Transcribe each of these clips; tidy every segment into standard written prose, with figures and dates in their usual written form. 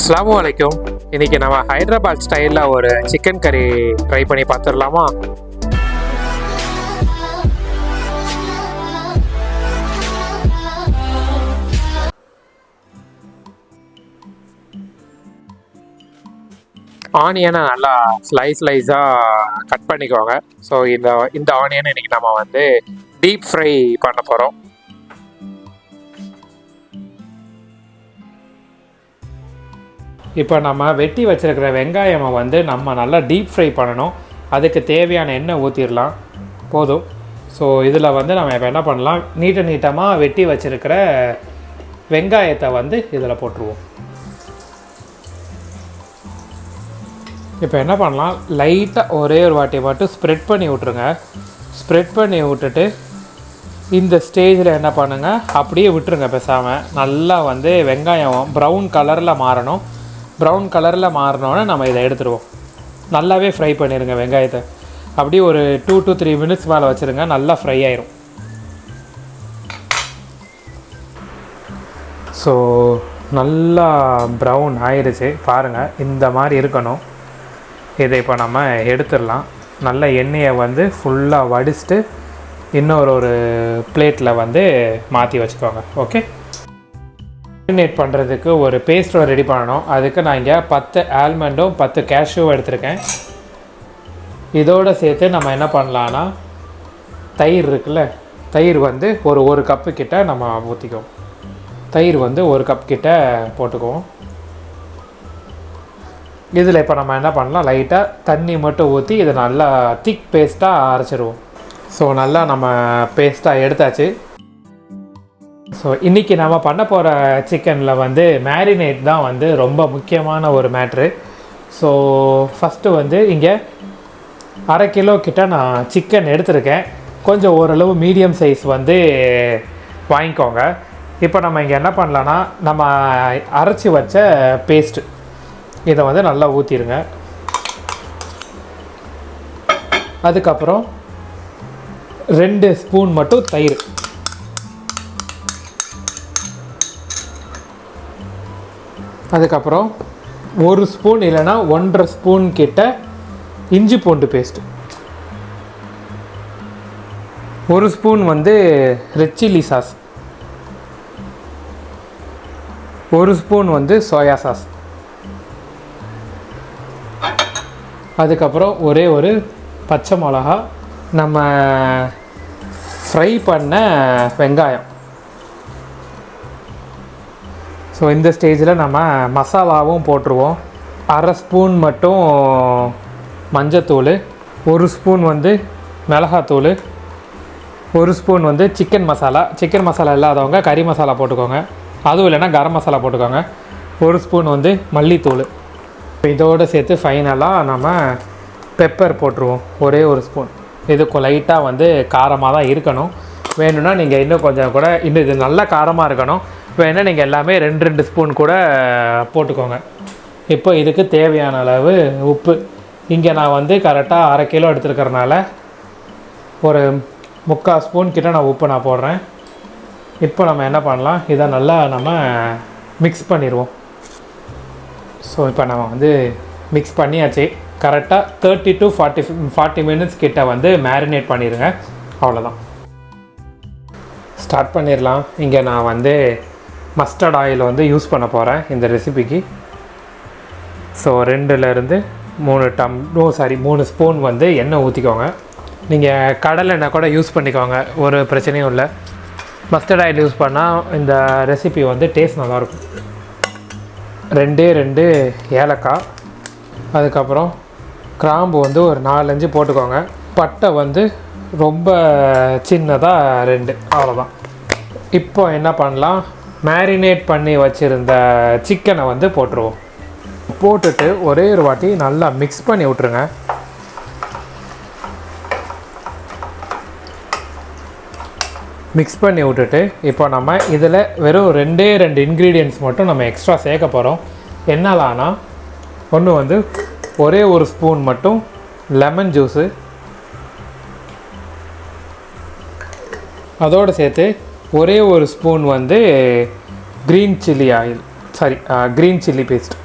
அஸ்ஸலாமு அலைக்கும். இன்னைக்கு நம்ம ஹைதராபாத் ஸ்டைலில் ஒரு சிக்கன் கறி ட்ரை பண்ணி பார்த்துடலாமா? ஆனியனை நல்லா ஸ்லைஸாக கட் பண்ணிக்கோங்க. ஸோ இந்த ஆனியனை இன்னைக்கு நம்ம வந்து டீப் ஃப்ரை பண்ண போகிறோம். இப்போ நம்ம வெட்டி வச்சுருக்கிற வெங்காயமை வந்து நம்ம நல்லா டீப் ஃப்ரை பண்ணணும். அதுக்கு தேவையான எண்ணெய் ஊற்றிடலாம், போதும். ஸோ இதில் வந்து நம்ம இப்போ என்ன பண்ணலாம், நீட்டமாக வெட்டி வச்சுருக்கிற வெங்காயத்தை வந்து இதில் போட்டுருவோம். இப்போ என்ன பண்ணலாம், லைட்டாக ஒரே ஒரு வாட்டி மட்டும் ஸ்ப்ரெட் பண்ணி விட்ருங்க. ஸ்ப்ரெட் பண்ணி விட்டுட்டு இந்த ஸ்டேஜில் என்ன பண்ணுங்கள், அப்படியே விட்டுருங்க பேசாமல். நல்லா வந்து வெங்காயம் ப்ரௌன் கலரில் மாறணும். ப்ரௌன் கலரில் மாறினோன்னே நம்ம இதை எடுத்துருவோம். நல்லாவே ஃப்ரை பண்ணிடுங்க வெங்காயத்தை. அப்படியே ஒரு 2 to 3 மினிட்ஸ் மேலே வச்சுருங்க, நல்லா ஃப்ரை ஆயிரும். ஸோ நல்லா ப்ரௌன் ஆயிடுச்சு பாருங்கள், இந்த மாதிரி இருக்கணும். இதை இப்போ நம்ம எடுத்துடலாம். நல்ல எண்ணெயை வந்து ஃபுல்லாக வடிச்சிட்டு இன்னொரு பிளேட்டில் வந்து மாற்றி வச்சுக்கோங்க. ஓகே, மேரினேட் பண்ணுறதுக்கு ஒரு பேஸ்ட்டை ரெடி பண்ணணும். அதுக்கு நான் இங்கே 10 ஆல்மண்டும் 10 கேஷ்யூவும் எடுத்திருக்கேன். இதோடு சேர்த்து நம்ம என்ன பண்ணலான்னா, தயிர் இருக்குல்ல, தயிர் வந்து ஒரு கப்பு கிட்ட நம்ம ஊற்றிக்குவோம். தயிர் வந்து 1 கப் கிட்ட போட்டுக்குவோம். இதில் இப்போ நம்ம என்ன பண்ணலாம், லைட்டாக தண்ணி மட்டும் ஊற்றி இதை நல்லா திக் பேஸ்ட்டாக அரைச்சிடுவோம். ஸோ நல்லா நம்ம பேஸ்ட்டாக எடுத்தாச்சு. ஸோ இன்றைக்கி நம்ம பண்ண போகிற சிக்கனில் வந்து மேரினேட் தான் வந்து ரொம்ப முக்கியமான ஒரு மேட்ரு. ஸோ ஃபஸ்ட்டு வந்து இங்கே 1/2 கிலோ கிட்ட நான் சிக்கன் எடுத்திருக்கேன். கொஞ்சம் ஓரளவு மீடியம் சைஸ் வந்து வாங்கிக்கோங்க. இப்போ நம்ம இங்கே என்ன பண்ணலான்னா, நம்ம அரைச்சி வச்ச பேஸ்ட்டு இதை வந்து நல்லா ஊற்றிடுங்க. அதுக்கப்புறம் 2 ஸ்பூன் மட்டும் தயிர், அதுக்கப்புறம் 1 ஸ்பூன் இல்லைன்னா 1.5 ஸ்பூன் கிட்ட இஞ்சி பூண்டு பேஸ்ட்டு, 1 ஸ்பூன் வந்து ரெட் சில்லி சாஸ், 1 ஸ்பூன் வந்து சோயா சாஸ், அதுக்கப்புறம் ஒரு பச்சை மிளகா, நம்ம ஃப்ரை பண்ண வெங்காயம். ஸோ இந்த ஸ்டேஜில் நம்ம மசாலாவும் போட்டுருவோம். 1/2 ஸ்பூன் மட்டும் மஞ்சத்தூள், 1 ஸ்பூன் வந்து மிளகாத்தூள், 1 ஸ்பூன் வந்து சிக்கன் மசாலா. சிக்கன் மசாலா இல்லாதவங்க கறி மசாலா போட்டுக்கோங்க, அதுவும் இல்லைன்னா கரம் மசாலா போட்டுக்கோங்க. 1 ஸ்பூன் வந்து மல்லித்தூள். இதோடு சேர்த்து ஃபைனலாக நம்ம பெப்பர் போட்டுருவோம், ஒரே 1 ஸ்பூன். இதுக்கு லைட்டாக வந்து காரமாக தான் இருக்கணும். வேணும்னா நீங்கள் இன்னும் கொஞ்சம் கூட, இன்னும் இது நல்லா காரமாக இருக்கணும், வேணால் நீங்கள் எல்லாமே 2 ஸ்பூன் கூட போட்டுக்கோங்க. இப்போ இதுக்கு தேவையான அளவு உப்பு. இங்கே நான் வந்து கரெக்டாக 1/2 கிலோ எடுத்துருக்கறனால ஒரு 3/4 ஸ்பூன் கிட்ட நான் உப்பு நான் போடுறேன். இப்போ நம்ம என்ன பண்ணலாம், இதை நல்லா நம்ம மிக்ஸ் பண்ணிடுவோம். ஸோ இப்போ நம்ம வந்து மிக்ஸ் பண்ணியாச்சு. கரெக்டாக 30 to 40 மினிட்ஸ் கிட்ட வந்து மேரினேட் பண்ணிடுங்க. அவ்வளோதான், ஸ்டார்ட் பண்ணிடலாம். இங்கே நான் வந்து மஸ்டர்ட் ஆயில் வந்து யூஸ் பண்ண போகிறேன் இந்த ரெசிபிக்கு. ஸோ 3 ஸ்பூன் வந்து எண்ணெய் ஊற்றிக்கோங்க. நீங்கள் கடலை எண்ணெய் கூட யூஸ் பண்ணிக்கோங்க, ஒரு பிரச்சனையும் இல்லை. மஸ்டர்ட் ஆயில் யூஸ் பண்ணால் இந்த ரெசிபி வந்து டேஸ்ட் நல்லாயிருக்கும். 2 ஏலக்காய், அதுக்கப்புறம் கிராம்பு வந்து ஒரு 4-5 போட்டுக்கோங்க. பட்டை வந்து ரொம்ப சின்னதாக 2, அவ்வளோதான். இப்போ என்ன பண்ணலாம், மேரினேட் பண்ணி வச்சுருந்த சிக்கனை வந்து போட்டுருவோம். போட்டுட்டு ஒரே ஒரு வாட்டி நல்லா மிக்ஸ் பண்ணி விட்ருங்க. மிக்ஸ் பண்ணி விட்டுட்டு இப்போ நம்ம இதில் வெறும் 2 இன்க்ரீடியன்ட்ஸ் மட்டும் நம்ம எக்ஸ்ட்ரா சேர்க்க போகிறோம். என்னலான்னா, ஒன்று வந்து ஒரே 1 ஸ்பூன் மட்டும் லெமன் ஜூஸு, அதோடு சேர்த்து ஒரே 1 ஸ்பூன் வந்து க்ரீன் சில்லி பேஸ்ட்,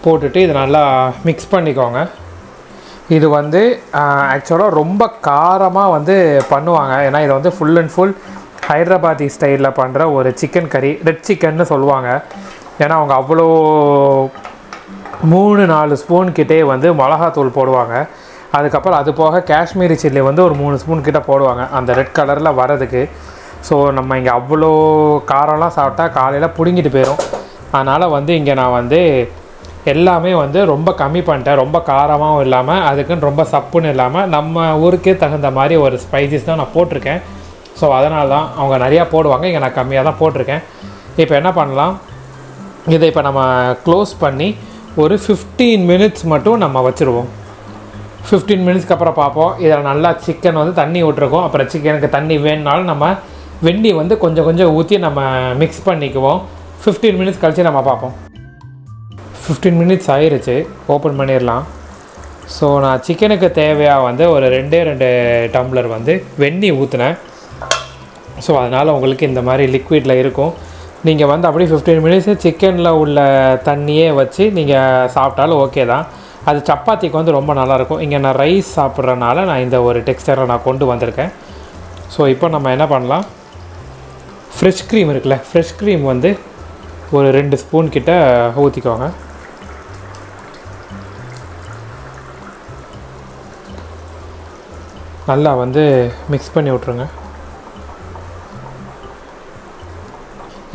போட்டுட்டு இது நல்லா மிக்ஸ் பண்ணிக்கோங்க. இது வந்து ஆக்சுவலாக ரொம்ப காரமாக வந்து பண்ணுவாங்க. ஏன்னா இது வந்து ஃபுல் அண்ட் ஃபுல் ஹைதராபாதி ஸ்டைலில் பண்ணுற ஒரு சிக்கன் கறி, ரெட் சிக்கன்னு சொல்லுவாங்க. ஏன்னா அவங்க அவ்வளோ 3-4 ஸ்பூன் கிட்டே வந்து மிளகாத்தூள் போடுவாங்க. அதுக்கப்புறம் அது போக காஷ்மீரி சில்லி வந்து ஒரு 3 ஸ்பூன் கிட்டே போடுவாங்க அந்த ரெட் கலரில் வரதுக்கு. ஸோ நம்ம இங்கே அவ்வளோ காரம்லாம் சாப்பிட்டா காலையில் பிடுங்கிட்டு போயிடும். அதனால் வந்து இங்கே நான் வந்து எல்லாமே வந்து ரொம்ப கம்மி பண்ணிட்டேன். ரொம்ப காரமாகவும் இல்லாமல் அதுக்குன்னு ரொம்ப சப்புன்னு இல்லாமல் நம்ம ஊருக்கே தகுந்த மாதிரி ஒரு ஸ்பைசஸ் தான் நான் போட்டிருக்கேன். ஸோ அதனால தான் அவங்க நிறையா போடுவாங்க, இங்கே நான் கம்மியாக தான் போட்டிருக்கேன். இப்போ என்ன பண்ணலாம், இதை இப்போ நம்ம க்ளோஸ் பண்ணி ஒரு 15 மினிட்ஸ் மட்டும் நம்ம வச்சுருவோம். 15 மினிட்ஸ்க்கு அப்புறம் பார்ப்போம். இதில் நல்லா சிக்கன் வந்து தண்ணி விட்டுருக்கோம். அப்புறம் சிக்கனுக்கு தண்ணி வேணுனாலும் நம்ம வெந்நி வந்து கொஞ்சம் கொஞ்சம் ஊற்றி நம்ம மிக்ஸ் பண்ணிக்குவோம். 15 மினிட்ஸ் கழித்து நம்ம பார்ப்போம். 15 மினிட்ஸ் ஆயிடுச்சு, ஓப்பன் பண்ணிடலாம். ஸோ நான் சிக்கனுக்கு தேவையாக வந்து ஒரு 2 டம்ளர் வந்து வெந்நி ஊற்றினேன். ஸோ அதனால் உங்களுக்கு இந்த மாதிரி லிக்விடில் இருக்கும். நீங்கள் வந்து அப்படியே 15 மினிட்ஸு சிக்கனில் உள்ள தண்ணியே வச்சு நீங்கள் சாப்பிட்டாலும் ஓகே தான். அது சப்பாத்திக்கு வந்து ரொம்ப நல்லாயிருக்கும். இங்கே நான் ரைஸ் சாப்பிட்றதுனால நான் இந்த ஒரு டெக்ஸ்டரை நான் கொண்டு வந்திருக்கேன். ஸோ இப்போ நம்ம என்ன பண்ணலாம், ஃப்ரெஷ் க்ரீம் இருக்குல்ல, ஃப்ரெஷ் க்ரீம் வந்து ஒரு 2 ஸ்பூன் கிட்ட ஊற்றிக்கோங்க. நல்லா வந்து மிக்ஸ் பண்ணி விட்ருங்க.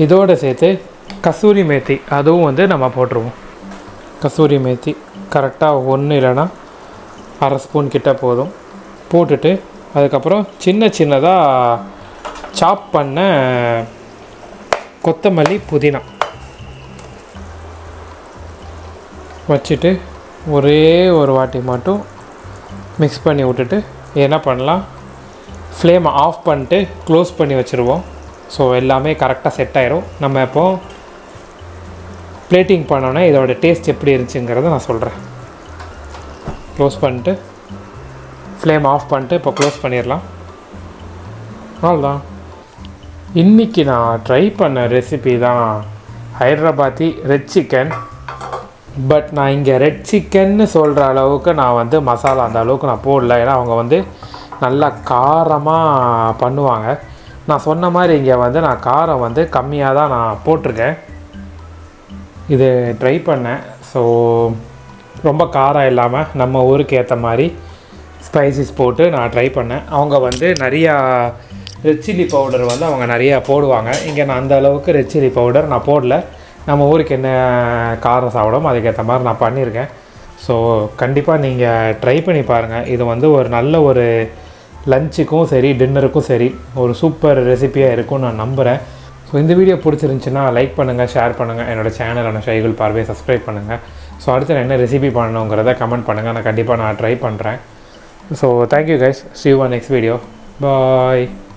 இதோடு சேர்த்து கசூரி மேத்தி அதுவும் வந்து நம்ம போட்டுருவோம். கசூரி மேத்தி கரெக்டாக 1 இல்லைன்னா அரை ஸ்பூன் கிட்ட போதும். போட்டுட்டு அதுக்கப்புறம் சின்னதாக சாப் பண்ண கொத்தமல்லி, புதினா வச்சுட்டு ஒரே ஒரு வாட்டி மட்டும் மிக்ஸ் பண்ணி விட்டுட்டு என்ன பண்ணலாம், ஃப்ளேமை ஆஃப் பண்ணிட்டு க்ளோஸ் பண்ணி வச்சுருவோம். ஸோ எல்லாமே கரெக்டாக செட் ஆயிரும். நம்ம இப்போது பிளேட்டிங் பண்ணோன்னே இதோட டேஸ்ட் எப்படி இருந்துச்சுங்கிறத நான் சொல்கிறேன். க்ளோஸ் பண்ணிட்டு ஃப்ளேம் ஆஃப் பண்ணிட்டு இப்போ க்ளோஸ் பண்ணிடலாம். அவ்வளோதான். இன்றைக்கி நான் ட்ரை பண்ண ரெசிபி தான் ஹைதராபாத்தி ரெட் சிக்கன். பட் நான் இங்கே ரெட் சிக்கன்னு சொல்கிற அளவுக்கு நான் வந்து மசாலா அந்த அளவுக்கு நான் போடல. ஏன்னா அவங்க வந்து நல்லா காரமாக பண்ணுவாங்க. நான் சொன்ன மாதிரி இங்கே வந்து நான் காரம் வந்து கம்மியாக தான் நான் போட்டிருக்கேன். இது ட்ரை பண்ணேன். ஸோ ரொம்ப காரம் இல்லாமல் நம்ம ஊருக்கு ஏற்ற மாதிரி ஸ்பைசஸ் போட்டு நான் ட்ரை பண்ணேன். அவங்க வந்து நிறையா ரெட் சில்லி பவுடர் வந்து அவங்க நிறையா போடுவாங்க. இங்கே நான் அந்த அளவுக்கு ரெட் சில்லி பவுடர் நான் போடல. நம்ம ஊருக்கு என்ன காரம் சாப்பிடும் அதுக்கேற்ற மாதிரி நான் பண்ணியிருக்கேன். ஸோ கண்டிப்பாக நீங்கள் ட்ரை பண்ணி பாருங்கள். இது வந்து ஒரு நல்ல ஒரு லஞ்சுக்கும் சரி டின்னருக்கும் சரி ஒரு சூப்பர் ரெசிபியாக இருக்கும்னு நான் நம்புகிறேன். ஸோ இந்த வீடியோ பிடிச்சிருந்துச்சின்னா லைக் பண்ணுங்கள், ஷேர் பண்ணுங்கள். என்னோடய சேனலான ஷைகுல் பார்வையை சப்ஸ்கிரைப் பண்ணுங்கள். ஸோ அடுத்து நான் என்ன ரெசிபி பண்ணணுங்கிறத கமெண்ட் பண்ணுங்கள். நான் கண்டிப்பாக ட்ரை பண்ணுறேன். So thank you guys. see you on next video. Bye.